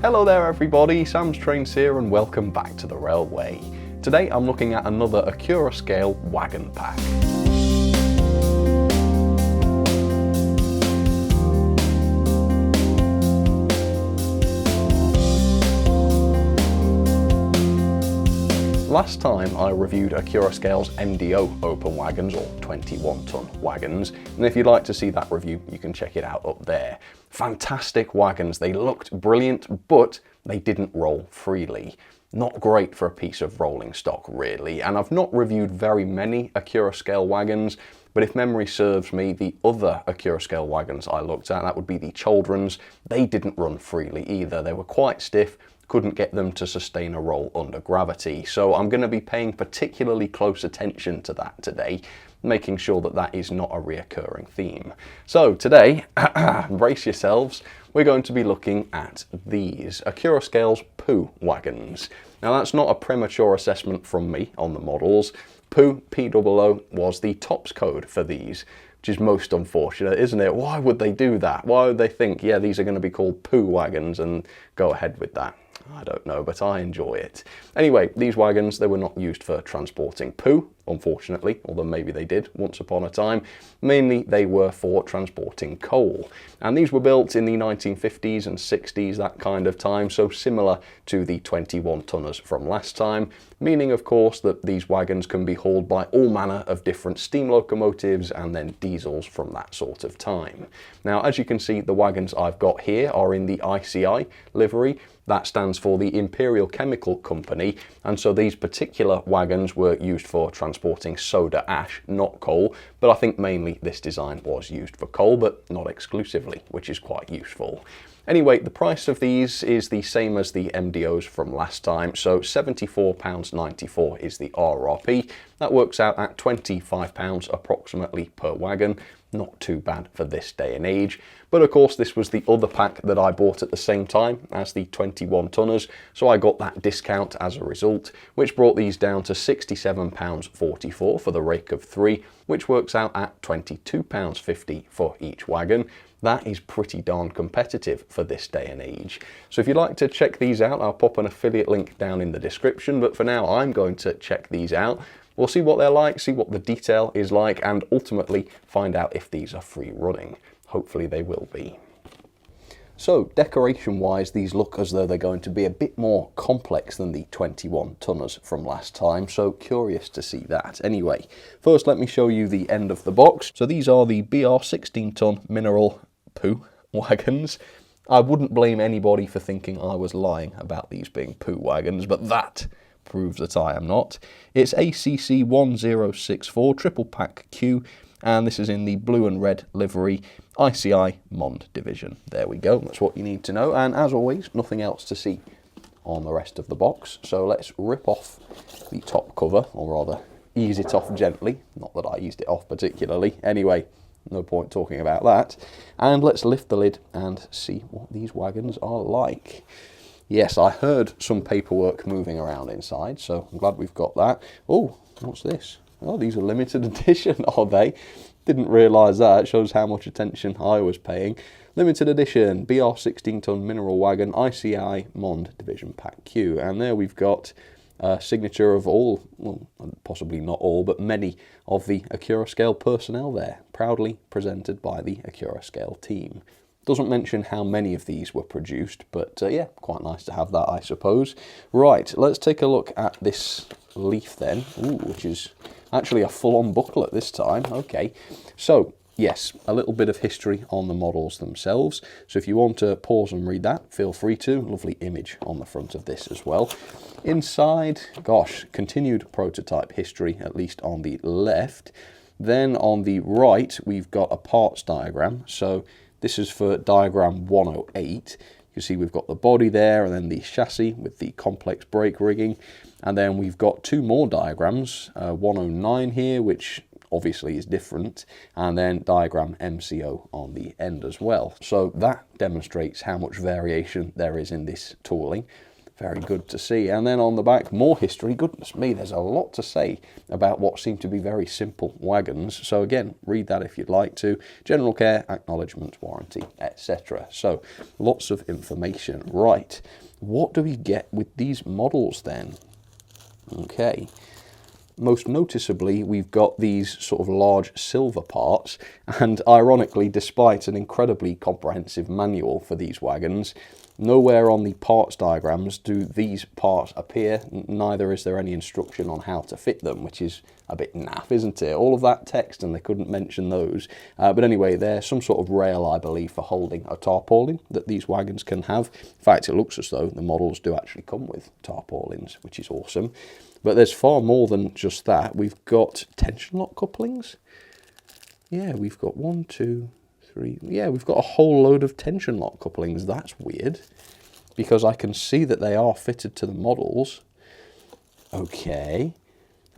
Hello there everybody, Sam's Trains here and welcome back to the railway. Today I'm looking at another Accurascale wagon pack. Last time I reviewed Accurascale's MDO open wagons, or 21-ton wagons, and if you'd like to see that review you can check it out up there. Fantastic wagons, they looked brilliant, but they didn't roll freely. Not great for a piece of rolling stock really, and I've not reviewed very many Accurascale wagons, but if memory serves me, the other Accurascale wagons I looked at, that would be the Children's, they didn't run freely either. They were quite stiff, couldn't get them to sustain a roll under gravity. So I'm going to be paying particularly close attention to that today, making sure that that is not a reoccurring theme. So today, brace yourselves, we're going to be looking at these, Accurascale's Poo wagons. Now that's not a premature assessment from me on the models. Poo, P-O-O, was the tops code for these, which is most unfortunate, isn't it? Why would they do that? Why would they think, yeah, these are going to be called Poo wagons and go ahead with that? I don't know, but I enjoy it. Anyway, these wagons, they were not used for transporting poo, unfortunately, although maybe they did once upon a time. Mainly they were for transporting coal. And these were built in the 1950s and 60s, that kind of time, so similar to the 21-tonners from last time, meaning of course that these wagons can be hauled by all manner of different steam locomotives and then diesels from that sort of time. Now, as you can see, the wagons I've got here are in the ICI livery. That stands for the Imperial Chemical Company, and so these particular wagons were used for transporting soda ash, not coal, but I think mainly this design was used for coal, but not exclusively, which is quite useful. Anyway, the price of these is the same as the MDOs from last time, so £74.94 is the RRP. That works out at £25 approximately per wagon. Not too bad for this day and age. But of course this was the other pack that I bought at the same time as the 21-tonners, so I got that discount as a result, which brought these down to £67.44 for the rake of 3, which works out at £22.50 for each wagon. That is pretty darn competitive for this day and age. So if you'd like to check these out, I'll pop an affiliate link down in the description, but for now I'm going to check these out. We'll see what they're like, see what the detail is like, and ultimately find out if these are free running. Hopefully they will be. So decoration wise, these look as though they're going to be a bit more complex than the 21-tonners from last time, so curious to see that. Anyway, first let me show you the end of the box. So these are the BR 16-ton mineral Poo wagons. I wouldn't blame anybody for thinking I was lying about these being Poo wagons, but that proves that I am not. It's ACC 1064 triple pack Q, and this is in the blue and red livery, ICI Mond division. There we go, that's what you need to know, and as always, nothing else to see on the rest of the box. So let's rip off the top cover, or rather ease it off gently, not that I eased it off particularly. Anyway, no point talking about that. And let's lift the lid and see what these wagons are like. Yes, I heard some paperwork moving around inside, so I'm glad we've got that. Oh, what's this? Oh, these are limited edition, are they? Didn't realise that. It shows how much attention I was paying. Limited edition, BR 16-ton mineral wagon, ICI Mond Division Pack Q. And there we've got a signature of all, well, possibly not all, but many of the Accurascale personnel there. Proudly presented by the Accurascale team. Doesn't mention how many of these were produced, but yeah, quite nice to have that, I suppose. Right, let's take a look at this leaf then, which is actually a full-on booklet this time. Okay, so yes, a little bit of history on the models themselves. So if you want to pause and read that, feel free to. Lovely image on the front of this as well. Inside, gosh, continued prototype history, at least on the left. Then on the right, we've got a parts diagram. So this is for diagram 108. You can see we've got the body there and then the chassis with the complex brake rigging. And then we've got two more diagrams, 109 here, which obviously is different, and then diagram MCO on the end as well. So that demonstrates how much variation there is in this tooling. Very good to see. And then on the back, more history. Goodness me, there's a lot to say about what seem to be very simple wagons. So again, read that if you'd like to. General care, acknowledgement, warranty, etc. So lots of information. Right, what do we get with these models then? Okay. Most noticeably, we've got these sort of large silver parts, and ironically, despite an incredibly comprehensive manual for these wagons, nowhere on the parts diagrams do these parts appear, neither is there any instruction on how to fit them, which is a bit naff, isn't it? All of that text and they couldn't mention those. But anyway, they're some sort of rail, I believe, for holding a tarpaulin that these wagons can have. In fact, it looks as though the models do actually come with tarpaulins, which is awesome. But there's far more than just that. We've got tension lock couplings. Yeah, we've got 1, 2, 3. Yeah, we've got a whole load of tension lock couplings. That's weird, because I can see that they are fitted to the models. Okay.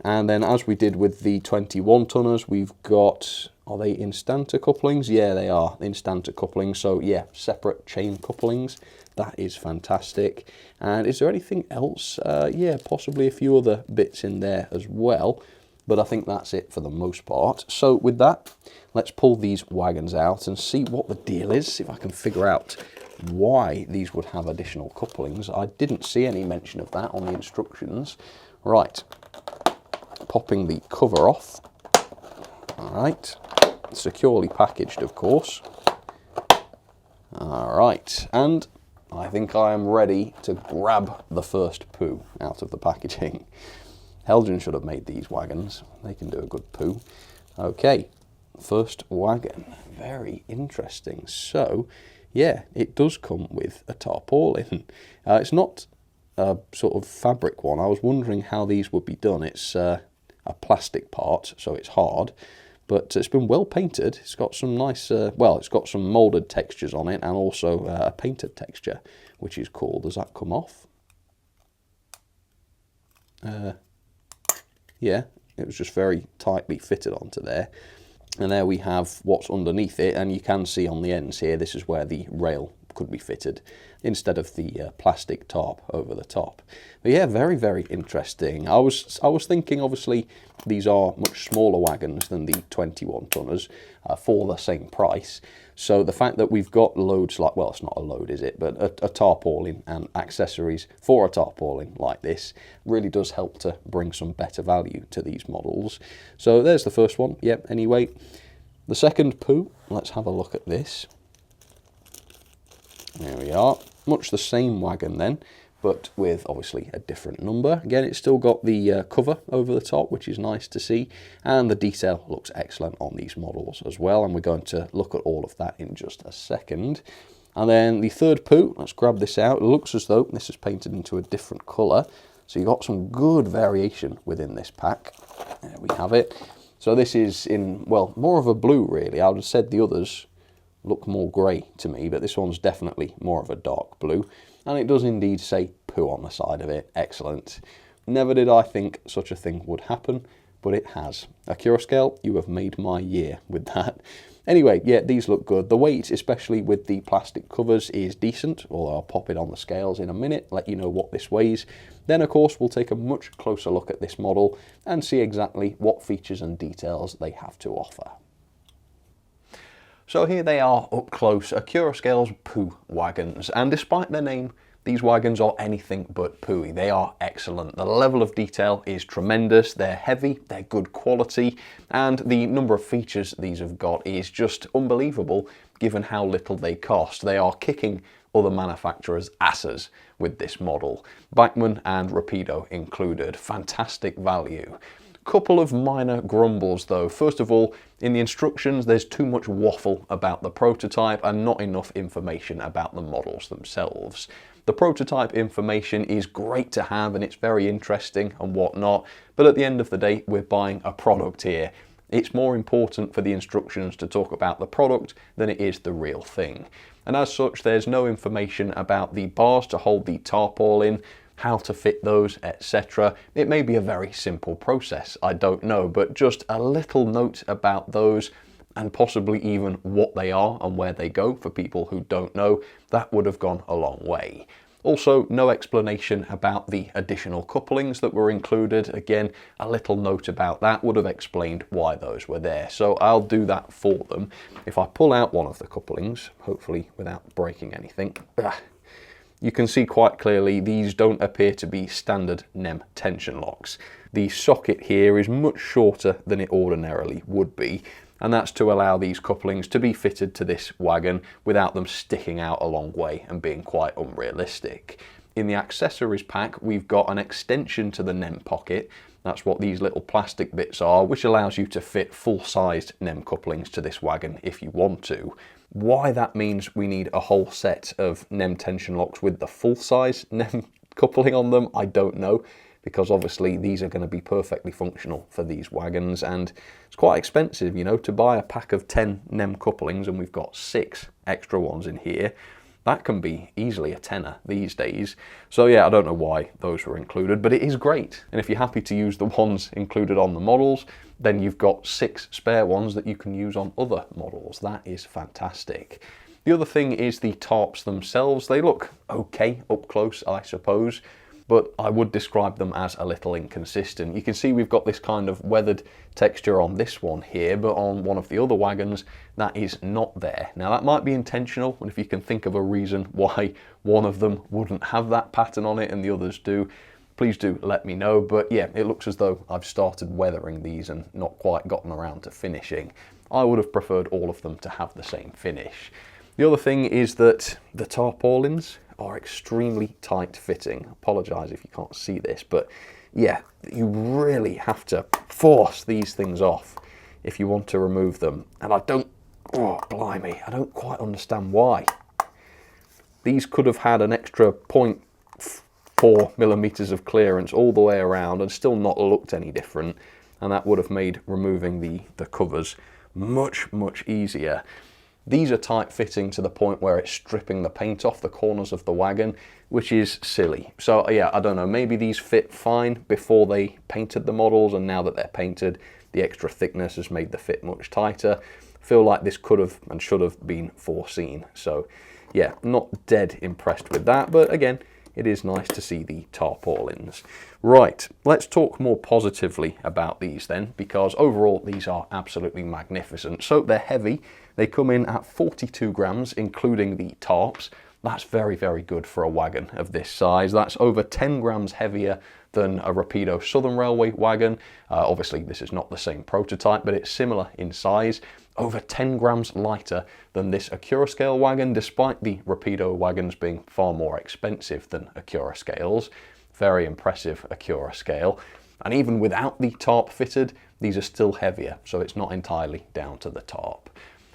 And then as we did with the 21 tonners, we've got, are they instanter couplings? Yeah, they are instanter couplings. So yeah, separate chain couplings. That is fantastic. And is there anything else? Yeah, possibly a few other bits in there as well. But I think that's it for the most part. So with that, let's pull these wagons out and see what the deal is. See if I can figure out why these would have additional couplings. I didn't see any mention of that on the instructions. Right, popping the cover off. All right, securely packaged, of course. All right, and I think I am ready to grab the first poo out of the packaging. Helgen should have made these wagons. They can do a good poo. Okay, first wagon. Very interesting. So, yeah, it does come with a tarpaulin. It's not a sort of fabric one. I was wondering how these would be done. It's a plastic part, so it's hard. But it's been well painted. It's got some nice, well, it's got some moulded textures on it and also a painted texture, which is cool. Does that come off? Yeah, it was just very tightly fitted onto there. And there we have what's underneath it, and you can see on the ends here, this is where the rail could be fitted instead of the plastic tarp over the top. But yeah, very, very interesting. I was thinking, obviously, these are much smaller wagons than the 21 tonners for the same price. So the fact that we've got loads like, well, it's not a load, is it? But a tarpaulin and accessories for a tarpaulin like this really does help to bring some better value to these models. So there's the first one. Yep, anyway. The second poo, let's have a look at this. There we are. Much the same wagon then, but with obviously a different number. Again, it's still got the cover over the top, which is nice to see. And the detail looks excellent on these models as well. And we're going to look at all of that in just a second. And then the third poo, let's grab this out. It looks as though this is painted into a different colour. So you've got some good variation within this pack. There we have it. So this is in, well, more of a blue really. I would have said the others look more grey to me, but this one's definitely more of a dark blue. And it does indeed say poo on the side of it. Excellent. Never did I think such a thing would happen, but it has. Accurascale, you have made my year with that. Anyway, yeah, these look good. The weight, especially with the plastic covers, is decent, although I'll pop it on the scales in a minute, let you know what this weighs. Then, of course, we'll take a much closer look at this model and see exactly what features and details they have to offer. So here they are up close, Accurascale's Poo wagons, and despite their name, these wagons are anything but pooey. They are excellent. The level of detail is tremendous, they're heavy, they're good quality, and the number of features these have got is just unbelievable given how little they cost. They are kicking other manufacturers' asses with this model. Bachmann and Rapido included. Fantastic value. Couple of minor grumbles though. First of all, in the instructions there's too much waffle about the prototype and not enough information about the models themselves. The prototype information is great to have and it's very interesting and whatnot, but at the end of the day we're buying a product here. It's more important for the instructions to talk about the product than it is the real thing. And as such, there's no information about the bars to hold the tarpaulin, how to fit those, etc. It may be a very simple process, I don't know, but just a little note about those and possibly even what they are and where they go for people who don't know, that would have gone a long way. Also, no explanation about the additional couplings that were included. Again, a little note about that would have explained why those were there. So I'll do that for them. If I pull out one of the couplings, hopefully without breaking anything, you can see quite clearly these don't appear to be standard NEM tension locks. The socket here is much shorter than it ordinarily would be, and that's to allow these couplings to be fitted to this wagon without them sticking out a long way and being quite unrealistic. In the accessories pack, we've got an extension to the NEM pocket. That's what these little plastic bits are, which allows you to fit full-sized NEM couplings to this wagon if you want to. Why that means we need a whole set of NEM tension locks with the full-size NEM coupling on them, I don't know, because obviously these are going to be perfectly functional for these wagons, and it's quite expensive, you know, to buy a pack of 10 NEM couplings, and we've got 6 extra ones in here. That can be easily a tenner these days. So yeah, I don't know why those were included, but it is great. And if you're happy to use the ones included on the models, then you've got 6 spare ones that you can use on other models. That is fantastic. The other thing is the tarps themselves. They look okay up close, I suppose, but I would describe them as a little inconsistent. You can see we've got this kind of weathered texture on this one here, but on one of the other wagons, that is not there. Now that might be intentional, and if you can think of a reason why one of them wouldn't have that pattern on it and the others do, please do let me know. But yeah, it looks as though I've started weathering these and not quite gotten around to finishing. I would have preferred all of them to have the same finish. The other thing is that the tarpaulins are extremely tight fitting. I apologise if you can't see this, but yeah, you really have to force these things off if you want to remove them. And I don't, oh blimey, I don't quite understand why. These could have had an extra 0.4 millimeters of clearance all the way around and still not looked any different, and that would have made removing the covers much easier. These are tight fitting to the point where it's stripping the paint off the corners of the wagon, which is silly. So yeah, I don't know, maybe these fit fine before they painted the models, and now that they're painted, the extra thickness has made the fit much tighter. I feel like this could have and should have been foreseen. So yeah, not dead impressed with that, but again, it is nice to see the tarpaulins. Right, let's talk more positively about these then, because overall these are absolutely magnificent. So they're heavy. They come in at 42 grams, including the tarps. That's very good for a wagon of this size. That's over 10 grams heavier than a Rapido Southern Railway wagon. Obviously, this is not the same prototype, but it's similar in size. Over 10 grams lighter than this Accurascale wagon, despite the Rapido wagons being far more expensive than Accurascales. Very impressive Accurascale. And even without the tarp fitted, these are still heavier, so it's not entirely down to the tarp.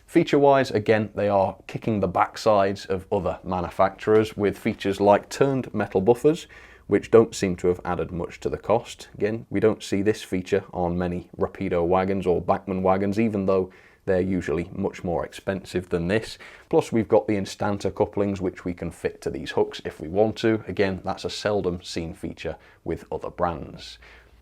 Feature-wise, again, they are kicking the backsides of other manufacturers with features like turned metal buffers, which don't seem to have added much to the cost. Again, we don't see this feature on many Rapido wagons or Bachmann wagons, even though they're usually much more expensive than this. Plus, we've got the Instanta couplings, which we can fit to these hooks if we want to. Again, that's a seldom seen feature with other brands.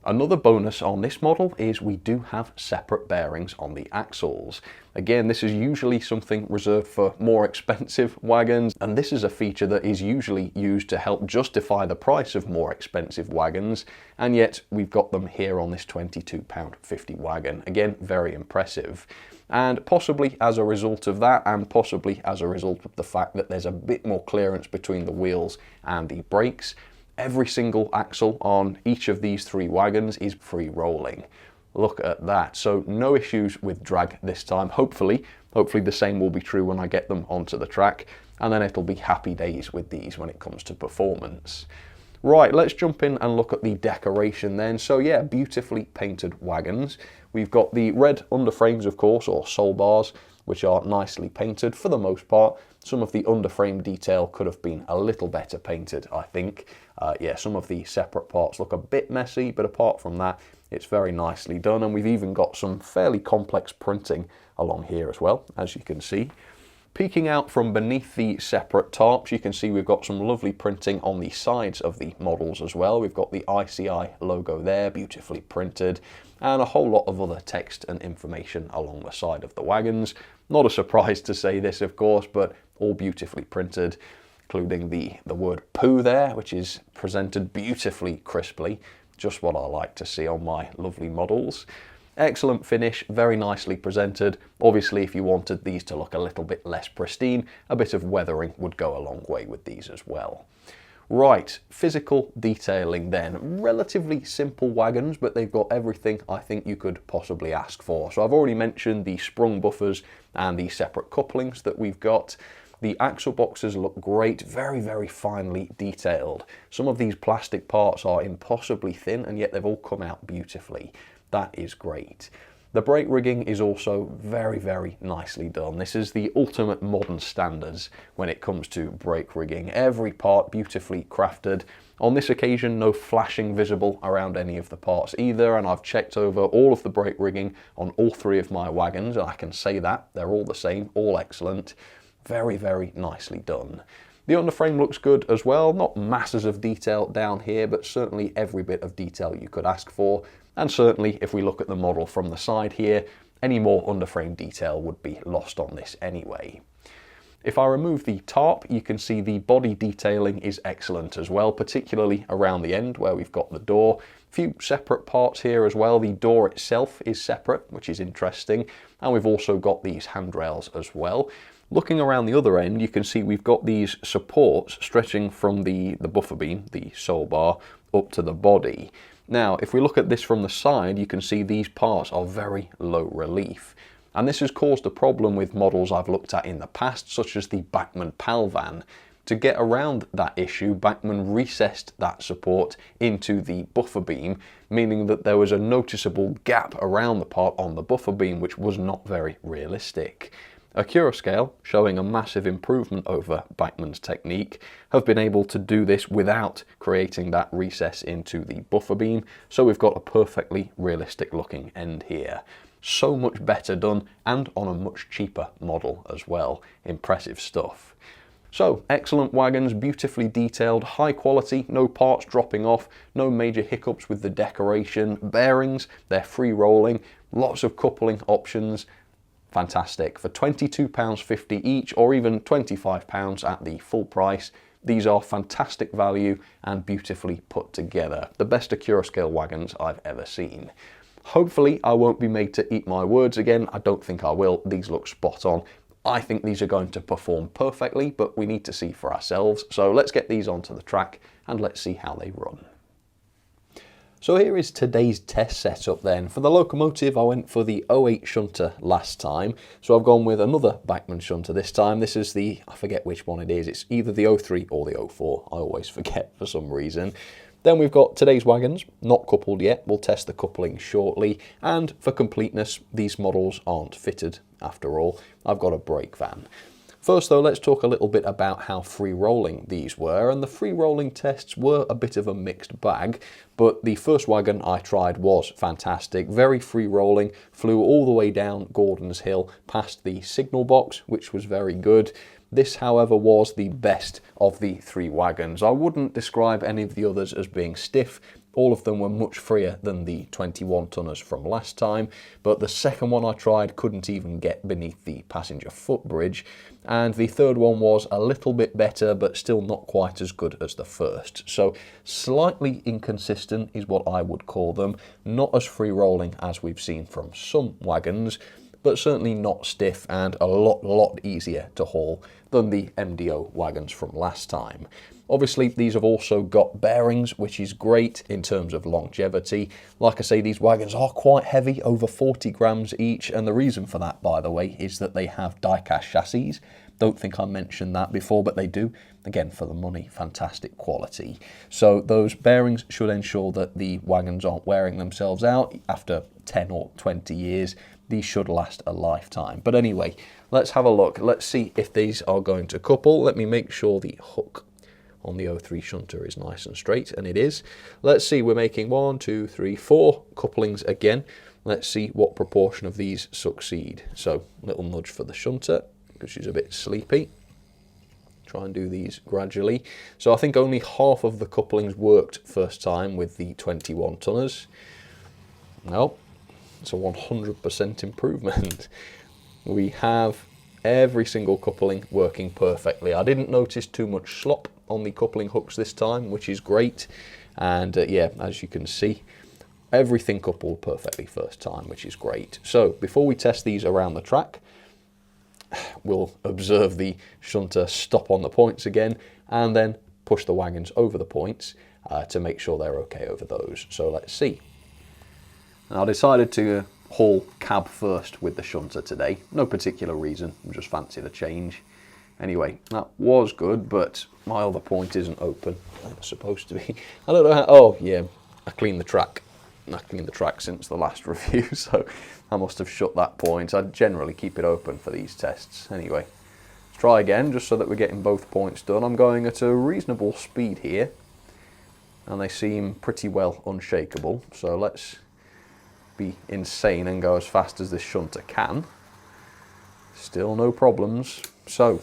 Another bonus on this model is we do have separate bearings on the axles. Again, this is usually something reserved for more expensive wagons, and this is a feature that is usually used to help justify the price of more expensive wagons, and yet we've got them here on this £22.50 wagon. Again, very impressive. And possibly as a result of that, and possibly as a result of the fact that there's a bit more clearance between the wheels and the brakes, every single axle on each of these 3 wagons is free rolling. Look at that. So no issues with drag this time. Hopefully the same will be true when I get them onto the track, and then it'll be happy days with these when it comes to performance. Right, let's jump in and look at the decoration then. So yeah, beautifully painted wagons. We've got the red underframes, of course, or sole bars, which are nicely painted for the most part. Some of the underframe detail could have been a little better painted, I think. Yeah, some of the separate parts look a bit messy, but apart from that, it's very nicely done. And we've even got some fairly complex printing along here as well, as you can see. Peeking out from beneath the separate tarps, you can see we've got some lovely printing on the sides of the models as well. We've got the ICI logo there, beautifully printed, and a whole lot of other text and information along the side of the wagons. Not a surprise to say this, of course, but all beautifully printed. including the word poo there, which is presented beautifully crisply, just what I like to see on my lovely models. Excellent finish, very nicely presented. Obviously, if you wanted these to look a little bit less pristine, a bit of weathering would go a long way with these as well. Right, physical detailing then. Relatively simple wagons, but they've got everything I think you could possibly ask for. So I've already mentioned the sprung buffers and the separate couplings that we've got. The axle boxes look great, very, very finely detailed. Some of these plastic parts are impossibly thin, and yet they've all come out beautifully. That is great. The brake rigging is also very, very nicely done. This is the ultimate modern standards when it comes to brake rigging. Every part beautifully crafted. On this occasion, no flashing visible around any of the parts either, and I've checked over all of the brake rigging on all three of my wagons, and I can say that they're all the same, all excellent. Very, very nicely done. The underframe looks good as well. Not masses of detail down here, but certainly every bit of detail you could ask for. And certainly if we look at the model from the side here, any more underframe detail would be lost on this anyway. If I remove the tarp, you can see the body detailing is excellent as well, particularly around the end where we've got the door. A few separate parts here as well. The door itself is separate, which is interesting. And we've also got these handrails as well. Looking around the other end, you can see we've got these supports stretching from the buffer beam, the sole bar, up to the body. Now, if we look at this from the side, you can see these parts are very low relief. And this has caused a problem with models I've looked at in the past, such as the Bachmann PAL van. To get around that issue, Bachmann recessed that support into the buffer beam, meaning that there was a noticeable gap around the part on the buffer beam, which was not very realistic. Accurascale, showing a massive improvement over Bachmann's technique, have been able to do this without creating that recess into the buffer beam, so we've got a perfectly realistic looking end here. So much better done, and on a much cheaper model as well. Impressive stuff. So, excellent wagons, beautifully detailed, high quality, no parts dropping off, no major hiccups with the decoration. Bearings, they're free rolling, lots of coupling options. Fantastic. For £22.50 each, or even £25 at the full price, these are fantastic value and beautifully put together. The best Accurascale wagons I've ever seen. Hopefully I won't be made to eat my words again. I don't think I will. These look spot on. I think these are going to perform perfectly, but we need to see for ourselves. So let's get these onto the track and let's see how they run. So here is today's test setup then. For the locomotive, I went for the 08 shunter last time. So I've gone with another Bachmann shunter this time. This is the, I forget which one it is. It's either the 03 or the 04. I always forget for some reason. Then we've got today's wagons, not coupled yet. We'll test the coupling shortly. And for completeness, these models aren't fitted after all. I've got a brake van. First though, let's talk a little bit about how free rolling these were, and the free rolling tests were a bit of a mixed bag, but the first wagon I tried was fantastic, very free rolling, flew all the way down Gordon's Hill past the signal box, which was very good. This, however, was the best of the three wagons. I wouldn't describe any of the others as being stiff. All of them were much freer than the 21-tonners from last time, but the second one I tried couldn't even get beneath the passenger footbridge, and the third one was a little bit better, but still not quite as good as the first. So slightly inconsistent is what I would call them, not as free rolling as we've seen from some wagons, but certainly not stiff and a lot easier to haul than the MDO wagons from last time. Obviously, these have also got bearings, which is great in terms of longevity. Like I say, these wagons are quite heavy, over 40 grams each, and the reason for that, by the way, is that they have die-cast chassis. Don't think I mentioned that before, but they do. Again, for the money, fantastic quality. So those bearings should ensure that the wagons aren't wearing themselves out after 10 or 20 years. These should last a lifetime. But anyway, let's have a look. Let's see if these are going to couple. Let me make sure the hook on the 03 shunter is nice and straight, and it is. Let's see, we're making 1, 2, 3, 4 couplings again. Let's see what proportion of these succeed. So, little nudge for the shunter, because she's a bit sleepy. Try and do these gradually. So I think only half of the couplings worked first time with the 21-tonners. No, it's a 100% improvement. We have Every single coupling working perfectly. I didn't notice too much slop on the coupling hooks this time, which is great. And yeah, as you can see, everything coupled perfectly first time, which is great. So before we test these around the track, we'll observe the shunter stop on the points again and then push the wagons over the points to make sure they're okay over those. So let's see. Now I decided to haul cab first with the shunter today. No particular reason, just fancy the change. Anyway, that was good, but my other point isn't open. It's supposed to be. I don't know how. Oh yeah, I cleaned the track. I cleaned the track since the last review, so I must have shut that point. I generally keep it open for these tests. Anyway, let's try again, just so that we're getting both points done. I'm going at a reasonable speed here, and they seem pretty well unshakable. So let's be insane and go as fast as this shunter can. Still no problems. So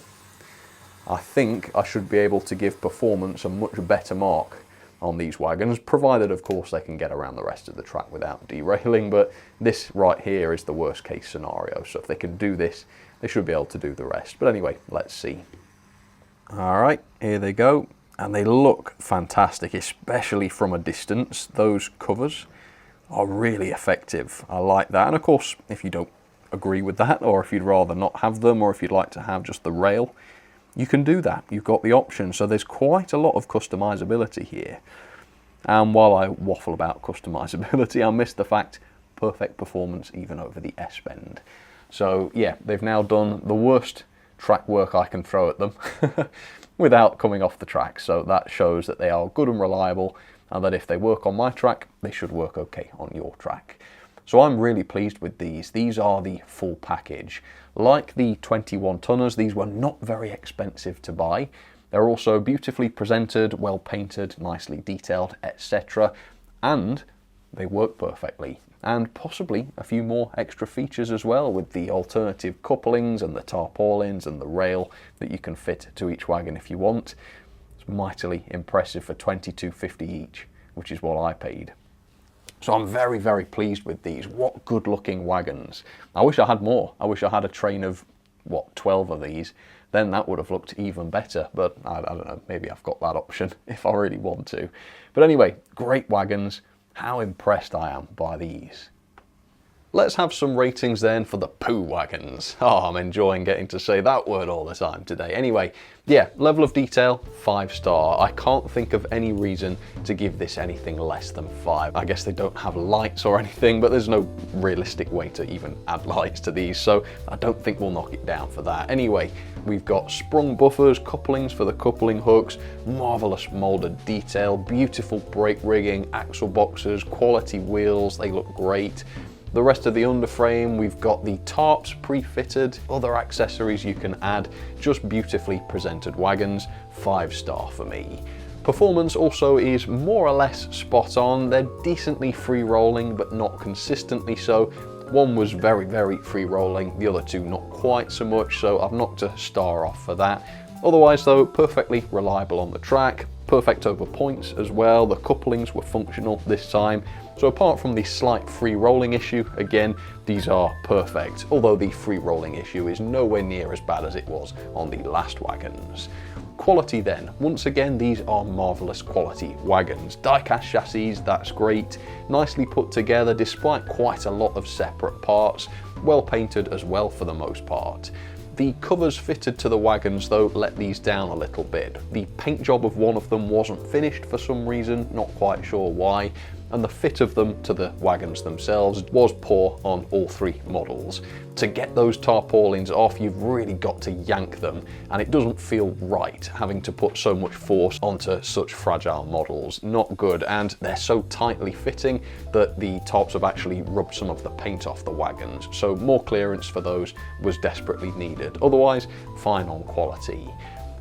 I think I should be able to give performance a much better mark on these wagons, provided of course they can get around the rest of the track without derailing, but this right here is the worst case scenario. So if they can do this, they should be able to do the rest. But anyway, let's see. All right, here they go, and they look fantastic, especially from a distance. Those covers are really effective. I like that. And of course, if you don't agree with that, or if you'd rather not have them, or if you'd like to have just the rail, you can do that. You've got the option. So there's quite a lot of customizability here. And while I waffle about customizability, I missed the fact perfect performance even over the S-bend. So yeah, they've now done the worst track work I can throw at them without coming off the track. So that shows that they are good and reliable, and that if they work on my track, they should work okay on your track. So I'm really pleased with these. These are the full package. Like the 21 tonners, these were not very expensive to buy. They're also beautifully presented, well painted, nicely detailed, etc. And they work perfectly. And possibly a few more extra features as well, with the alternative couplings and the tarpaulins and the rail that you can fit to each wagon if you want. It's mightily impressive for $22.50 each, which is what I paid. So I'm very, very pleased with these. What good looking wagons. I wish I had more. I wish I had a train of, what, 12 of these. Then that would have looked even better. But I don't know, maybe I've got that option if I really want to. But anyway, great wagons. How impressed I am by these. Let's have some ratings then for the Poo wagons. Oh, I'm enjoying getting to say that word all the time today. Anyway, yeah, level of detail, 5-star. I can't think of any reason to give this anything less than 5. I guess they don't have lights or anything, but there's no realistic way to even add lights to these, so I don't think we'll knock it down for that. Anyway, we've got sprung buffers, couplings for the coupling hooks, marvelous molded detail, beautiful brake rigging, axle boxes, quality wheels, they look great. The rest of the underframe, we've got the tarps pre-fitted, other accessories you can add, just beautifully presented wagons, 5-star for me. Performance also is more or less spot on. They're decently free rolling, but not consistently so. One was very, very free rolling, the other two not quite so much, so I've knocked a star off for that. Otherwise though, perfectly reliable on the track, perfect over points as well. The couplings were functional this time. So apart from the slight free rolling issue, again, these are perfect, although the free rolling issue is nowhere near as bad as it was on the last wagons. Quality then, once again, these are marvellous quality wagons. Die-cast chassis, that's great, nicely put together despite quite a lot of separate parts, well painted as well for the most part. The covers fitted to the wagons though let these down a little bit. The paint job of one of them wasn't finished for some reason, not quite sure why, and the fit of them to the wagons themselves was poor on all three models. To get those tarpaulins off, you've really got to yank them, and it doesn't feel right having to put so much force onto such fragile models. Not good, and they're so tightly fitting that the tarps have actually rubbed some of the paint off the wagons, so more clearance for those was desperately needed. Otherwise, fine on quality.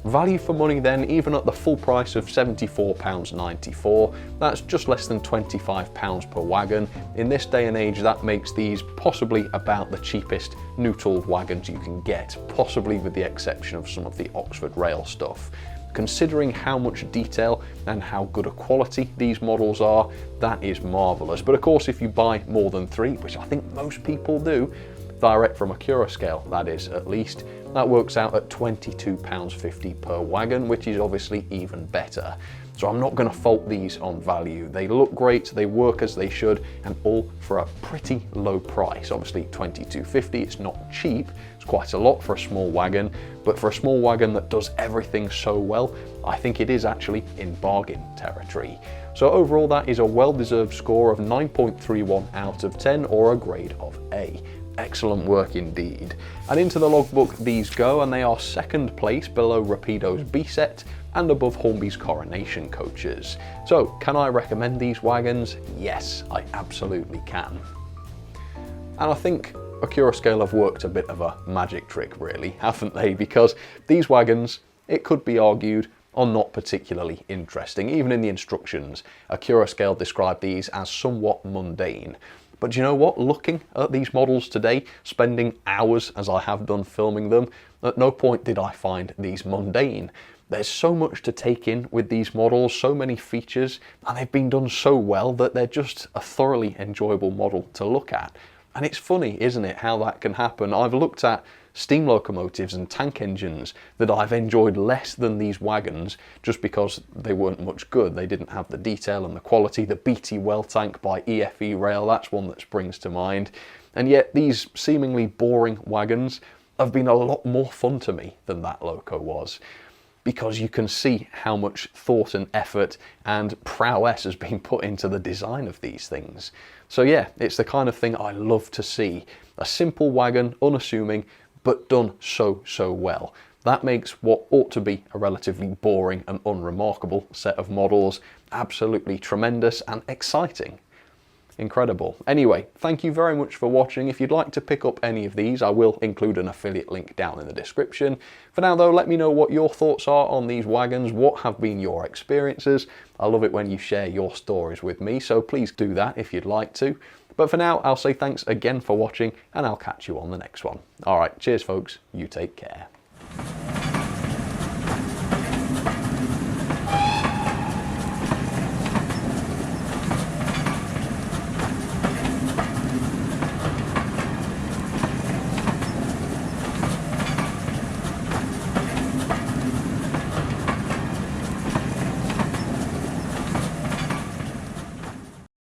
Value for money then, even at the full price of £74.94, that's just less than £25 per wagon. In this day and age, that makes these possibly about the cheapest new-tooled wagons you can get, possibly with the exception of some of the Oxford Rail stuff. Considering how much detail and how good a quality these models are, that is marvellous. But of course, if you buy more than 3, which I think most people do, direct from Accurascale, that is at least, That works out at £22.50 per wagon, which is obviously even better. So I'm not going to fault these on value. They look great, they work as they should, and all for a pretty low price. Obviously £22.50, it's not cheap, it's quite a lot for a small wagon, but for a small wagon that does everything so well, I think it is actually in bargain territory. So overall, that is a well-deserved score of 9.31 out of 10, or a grade of A. Excellent work indeed. And into the logbook these go, and they are second place below Rapido's B-Set and above Hornby's Coronation coaches. So can I recommend these wagons? Yes, I absolutely can. And I think Accurascale have worked a bit of a magic trick really, haven't they? Because these wagons, it could be argued, are not particularly interesting. Even in the instructions, Accurascale described these as somewhat mundane. But do you know what? Looking at these models today, spending hours as I have done filming them, at no point did I find these mundane. There's so much to take in with these models, so many features, and they've been done so well that they're just a thoroughly enjoyable model to look at. And it's funny, isn't it, how that can happen? I've looked at steam locomotives and tank engines that I've enjoyed less than these wagons just because they weren't much good. They didn't have the detail and the quality. The BT well tank by EFE Rail, that's one that springs to mind. And yet these seemingly boring wagons have been a lot more fun to me than that loco was, because you can see how much thought and effort and prowess has been put into the design of these things. So yeah, it's the kind of thing I love to see. A simple wagon, unassuming, but done so well. That makes what ought to be a relatively boring and unremarkable set of models absolutely tremendous and exciting. Incredible. Anyway, thank you very much for watching. If you'd like to pick up any of these, I will include an affiliate link down in the description. For now though, let me know what your thoughts are on these wagons. What have been your experiences? I love it when you share your stories with me, so please do that if you'd like to. But for now, I'll say thanks again for watching, and I'll catch you on the next one. All right, cheers folks, you take care.